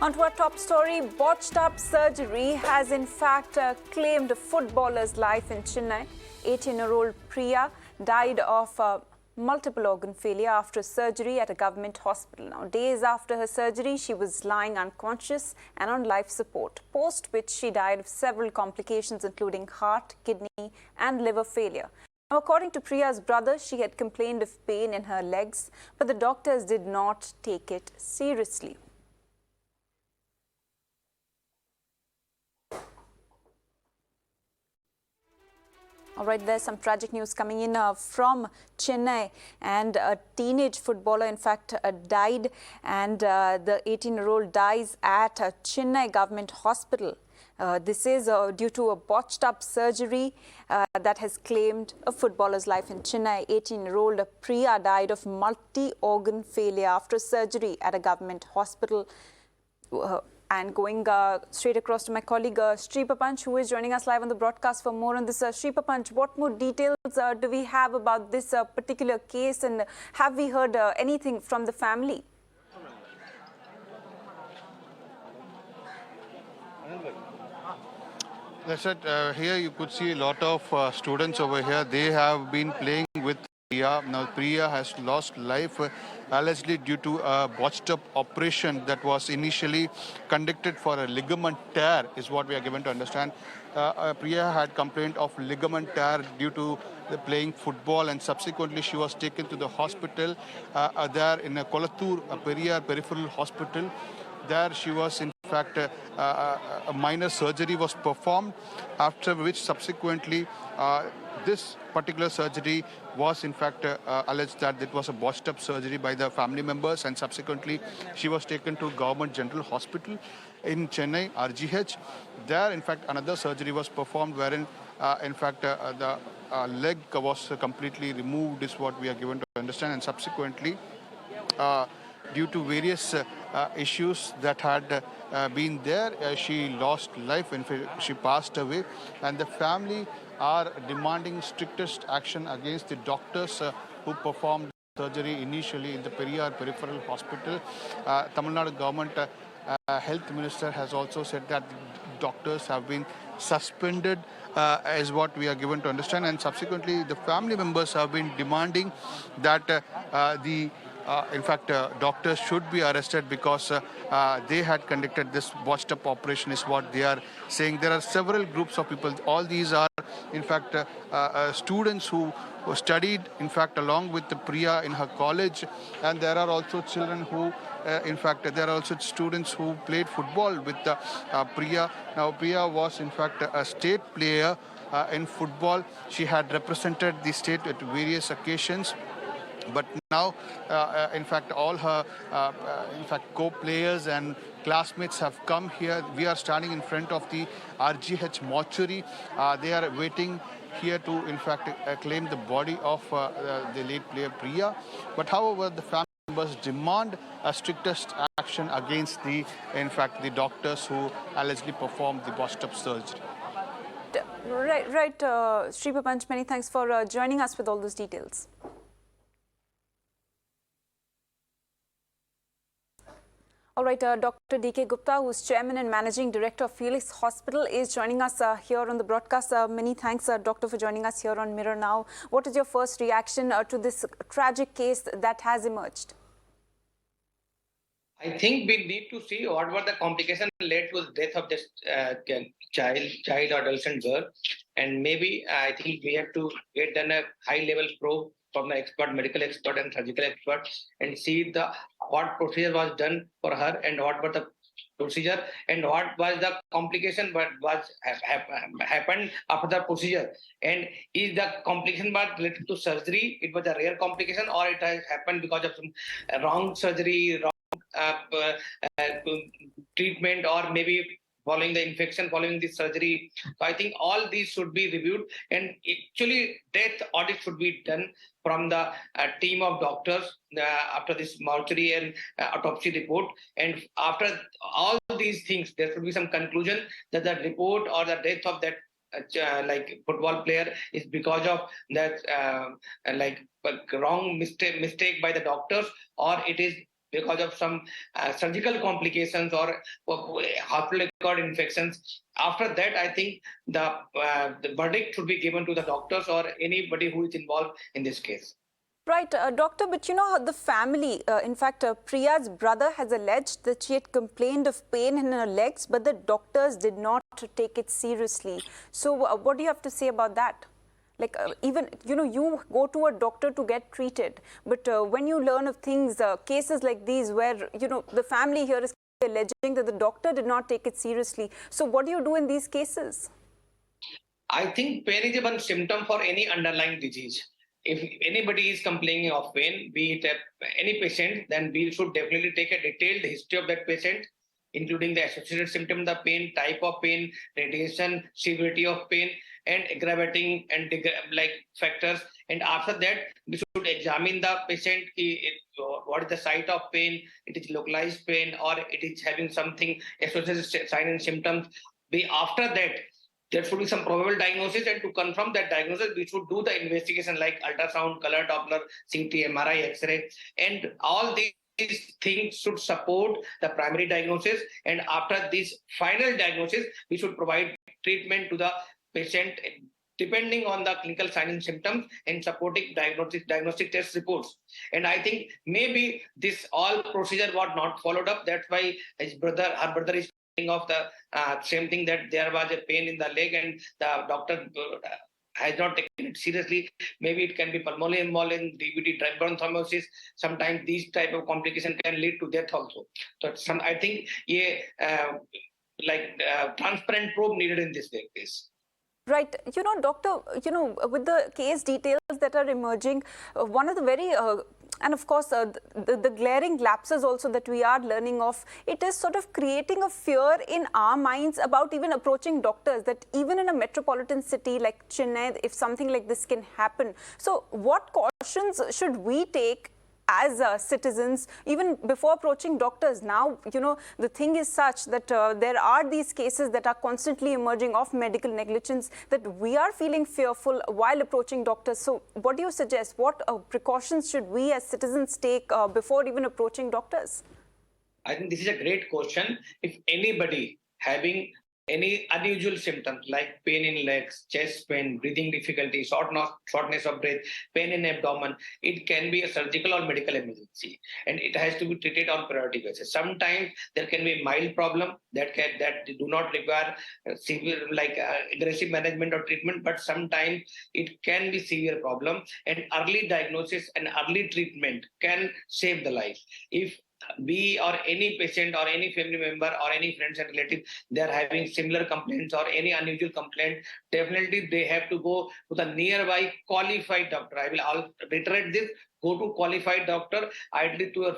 On to our top story, botched-up surgery has in fact claimed a footballer's life in Chennai. 18-year-old Priya died of multiple organ failure after surgery at a government hospital. Now, days after her surgery, she was lying unconscious and on life support, post which she died of several complications including heart, kidney and liver failure. Now, according to Priya's brother, she had complained of pain in her legs, but the doctors did not take it seriously. All right, there's some tragic news coming in from Chennai, and a teenage footballer, in fact, died, and the 18-year-old dies at a Chennai government hospital. This is due to a botched-up surgery that has claimed a footballer's life in Chennai. 18-year-old Priya died of multi-organ failure after surgery at a government hospital. And going straight across to my colleague Sri Papanch, who is joining us live on the broadcast for more on this. Sri Papanch, what more details do we have about this particular case, and have we heard anything from the family? That's it. Here you could see a lot of students over here. They have been playing with Priya. Now Priya has lost life allegedly due to a botched-up operation that was initially conducted for a ligament tear, is what we are given to understand. Priya had complained of ligament tear due to the playing football, and subsequently she was taken to the hospital there in Kolattur, a peripheral hospital. There she was, in fact, a minor surgery was performed, after which subsequently this particular surgery was in fact alleged that it was a botched-up surgery by the family members, and subsequently she was taken to Government General Hospital in Chennai, RGH. There, in fact, another surgery was performed wherein, in fact, the leg was completely removed, is what we are given to understand, and subsequently due to various issues that had been there, she lost life and she passed away, and the family are demanding strictest action against the doctors who performed surgery initially in the peripheral hospital. Tamil Nadu government health minister has also said that doctors have been suspended, is what we are given to understand, and subsequently the family members have been demanding that in fact, doctors should be arrested because they had conducted this botched-up operation, is what they are saying. There are several groups of people. All these are, in fact, students who studied, in fact, along with the Priya in her college, and there are also children who, in fact, there are also students who played football with Priya. Now, Priya was, in fact, a state player in football. She had represented the state at various occasions. But now, in fact, all her, co-players and classmates have come here. We are standing in front of the RGH mortuary. They are waiting here to, in fact, claim the body of the late player Priya. But however, the family members demand a strictest action against the, in fact, the doctors who allegedly performed the botched-up surgery. Right, Sri Papanch, many thanks for joining us with all those details. All right, Dr. D.K. Gupta, who is Chairman and Managing Director of Felix Hospital, is joining us here on the broadcast. Many thanks, Doctor, for joining us here on Mirror Now. What is your first reaction to this tragic case that has emerged? I think we need to see what were the complications led to the death of this child or adolescent girl. And maybe I think we have to get done a high-level probe from the expert, medical expert and surgical expert, and see what procedure was done for her and what were the procedure and what was the complication what was happened after the procedure, and is the complication was related to surgery, it was a rare complication, or it has happened because of some wrong surgery, treatment, or maybe following the infection, following the surgery. So I think all these should be reviewed, and actually death audit should be done from the team of doctors after this mortuary and autopsy report. And after all these things, there should be some conclusion that the report or the death of that like football player is because of that wrong mistake by the doctors, or it is because of some surgical complications or hospital record infections. After that, I think the verdict should be given to the doctors or anybody who is involved in this case. Right, doctor, but you know, the family, in fact, Priya's brother has alleged that she had complained of pain in her legs, but the doctors did not take it seriously. So what do you have to say about that? Like, even, you know, you go to a doctor to get treated, but when you learn of things, cases like these where, you know, the family here is alleging that the doctor did not take it seriously. So what do you do in these cases? I think pain is one symptom for any underlying disease. If anybody is complaining of pain, be it any patient, then we should definitely take a detailed history of that patient, including the associated symptom, the pain, type of pain, radiation, severity of pain, and aggravating and like factors. And after that, we should examine the patient. What is the site of pain? It is localized pain, or it is having something associated sign and symptoms. After that, there should be some probable diagnosis, and to confirm that diagnosis, we should do the investigation like ultrasound, color Doppler, CT, MRI, X-ray, and all these things should support the primary diagnosis. And after this final diagnosis, we should provide treatment to the patient depending on the clinical signs and symptoms and supporting diagnostic test reports. And I think maybe this all procedure was not followed up. That's why her brother is of the same thing, that there was a pain in the leg and the doctor has not taken it seriously. Maybe it can be pulmonary embolism, DVT, drug-borne thrombosis. Sometimes these type of complications can lead to death also. So I think transparent probe needed in this case. Right. You know, doctor, you know, with the case details that are emerging, one of the very, and of course, the glaring lapses also that we are learning of, it is sort of creating a fear in our minds about even approaching doctors, that even in a metropolitan city like Chennai, if something like this can happen. So what cautions should we take as citizens, even before approaching doctors? Now, you know, the thing is such that there are these cases that are constantly emerging of medical negligence, that we are feeling fearful while approaching doctors. So what do you suggest? What precautions should we as citizens take before even approaching doctors? I think this is a great question. If anybody having any unusual symptoms like pain in legs, chest pain, breathing difficulty, shortness of breath, pain in abdomen, it can be a surgical or medical emergency, and it has to be treated on priority basis. Sometimes there can be a mild problem that do not require severe aggressive management or treatment, but sometimes it can be severe problem, and early diagnosis and early treatment can save the life. If we or any patient or any family member or any friends and relatives, they are having similar complaints or any unusual complaint, definitely they have to go to the nearby qualified doctor. I will reiterate this: go to qualified doctor, ideally to your